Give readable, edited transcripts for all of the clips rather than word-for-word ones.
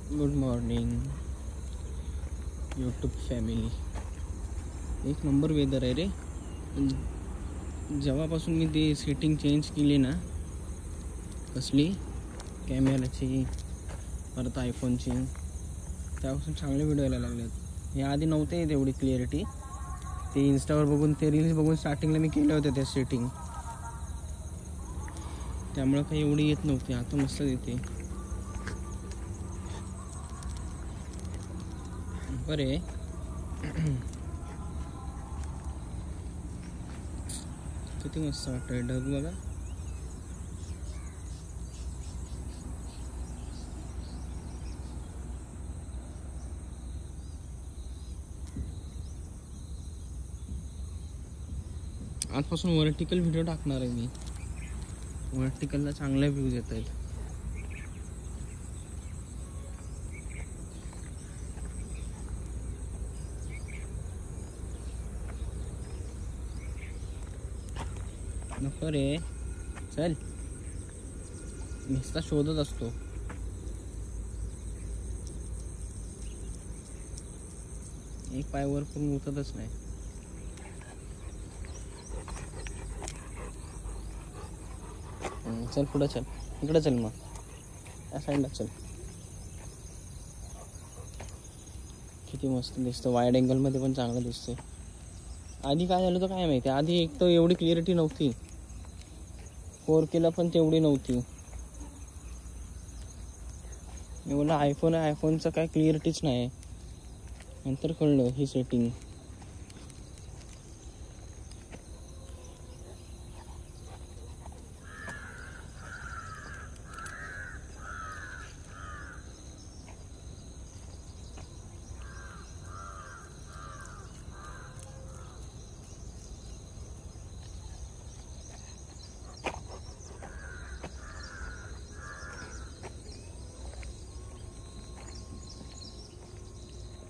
Good morning YouTube family. एक number weather आहे रे. जेव्हापासून मी ती सेटिंग चेंज केली ना, कसली कॅमेराची परत आयफोनची, त्यापासून चांगले व्हिडिओ यायला लागलेत. या आधी नव्हते तेवढी क्लिअरिटी. ते इंस्टावर बघून, ते रील्स बघून स्टार्टिंगला मी केल्या होत्या त्या सेटिंग, त्यामुळं काही एवढी येत नव्हती. आता मस्त येते. बरे किती मस्त वाटतंय ढग बघा. आजपासून व्हर्टिकल व्हिडिओ टाकणार आहे मी. व्हर्टिकलला चांगल्या व्ह्यूज येत आहेत. नको रे, चल. नुसता शोधत असतो. एक पाय वर करून उठतच नाही. चल पुढं चल, इकडं चल, मग या साईडला चल. किती मस्त दिसतं. वाईड अँगलमध्ये पण चांगलं दिसतंय. आधी काय झालं तर काय माहिती. आधी एक तर एवढी क्लिअरिटी नव्हती, 4Kला पण तेवढी नव्हती. मी बोलला आयफोन आहे, आयफोनचं काय क्लिअरिटीच नाही. नंतर कळलं ही सेटिंग.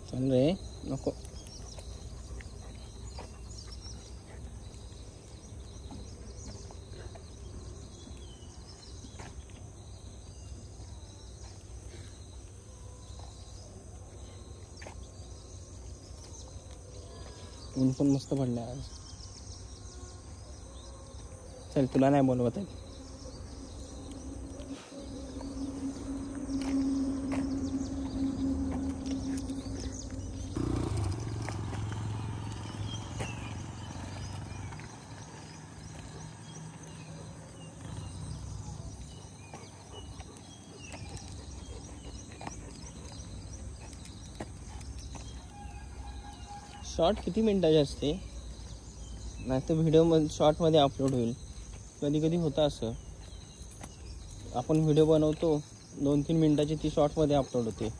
चल रे, नको. ऊन पण मस्त पडलं आज. चल, तुला नाही बोलवत आहे. शॉर्ट किती मिनिटाचे असते? नाही तर व्हिडिओ शॉर्टमध्ये अपलोड होईल. कधी कधी होतं असं, आपण व्हिडिओ बनवतो 2-3 मिनिटाची, ती शॉर्टमध्ये अपलोड होते.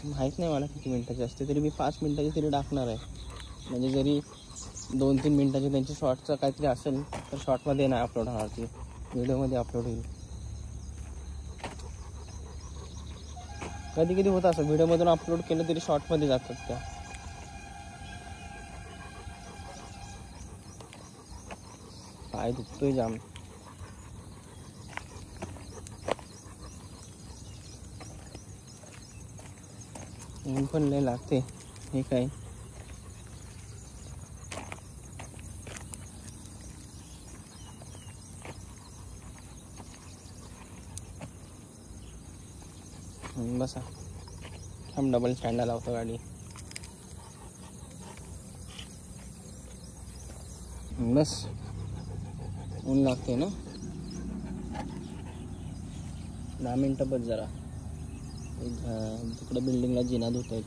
माहीत नाही मला किती मिनिटाची असते, तरी मी 5 मिनिटाची तरी टाकणार आहे. म्हणजे जरी 2-3 मिनिटाची त्यांची शॉर्टचं काहीतरी असेल तर शॉर्टमध्ये नाही अपलोड होणार, ती व्हिडिओमध्ये अपलोड होईल. कधी कधी होतं असं, व्हिडिओमधून अपलोड केलं तरी शॉर्टमध्ये जातात त्या. पाय दुखतोय जाम. ऊन पण लय लागते. हे काय बसा. हम डबल स्टँडला लावतो गाडी. बस. ऊन लागते ना. 10 मिनटं बस जरा. तिकडे बिल्डिंगला जिना धुत आहेत.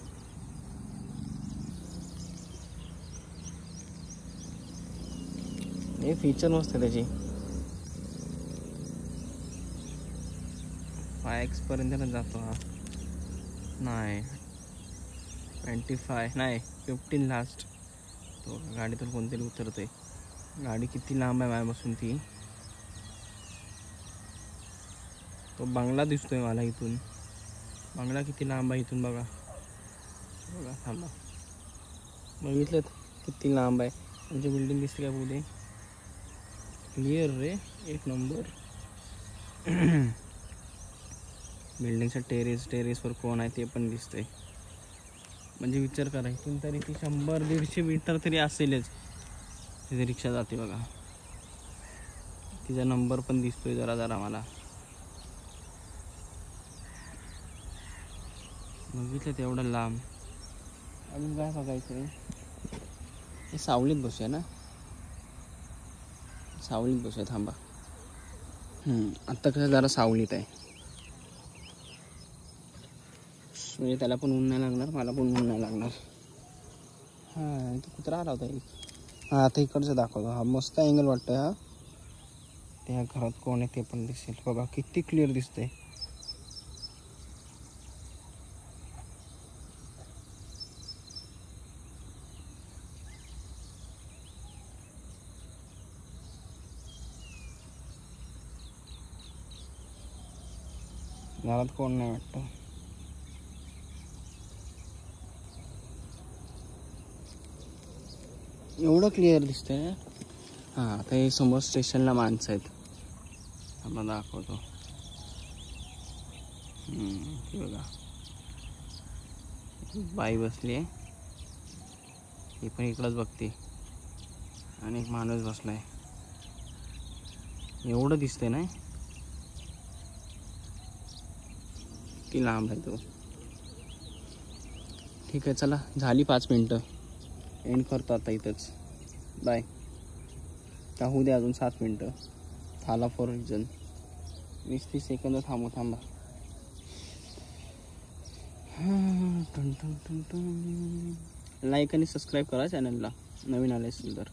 हे फीचर मस्त आहे त्याची. 5x पर्यंत जातो हा. नाही 25 नाही 15 लास्ट. तो गाडीतून कोणतरी उतरतंय. गाडी किती लांब आहे माझ्यापासून ती. तो बंगला दिसतोय मला इथून. बंगला किती लांब आहे इथून बघा. बघा थांबा, बघितलं किती लांब आहे. म्हणजे बिल्डिंग दिसते का पुढे. क्लिअर रे, एक नंबर. बिल्डिंगच्या टेरेसवर कोण आहे ते पण दिसतंय. म्हणजे विचार करा, इथून तरी ती 100-150 मीटर तरी असेलच. तिथे रिक्षा जाते बघा, तिचा नंबर पण दिसतोय जरा जरा मला. बघितलं तेवढं लांब. अजून काय बघायचं आहे? हे सावलीत बसूया ना, सावलीत बसूया. थांबा, आत्ता कसं जरा सावलीत आहे, म्हणजे त्याला पण ऊन नाही लागणार, मला पण ऊन नाही लागणार. हां, इथं कुत्रा आला होता एक. हां, आता इकडचं दाखवतो. हा मस्त अँगल वाटतं. हा, त्या घरात कोण आहे ते पण दिसेल बघा, किती क्लिअर दिसतंय. घरात कोण नाही वाटतं. एवढं क्लिअर दिसतंय. हां, आता हे समोर स्टेशनला माणसं आहेत. आपण दाखवतो. हे बघा, बाई बसली आहे, ही पण इकडंच बघते, आणि एक माणूस बसलाय. एवढं दिसतंय ना, ती लांब आहे तो. ठीक आहे, चला, झाली 5 मिनटं. एंड करतो आता इथंच. बाय. का होऊ दे अजून 7 मिनटं. थाला फॉर रिजन. 20-30 सेकंद थांबा. लाईक आणि सबस्क्राईब करा चॅनलला, नवीन आले असेल तर.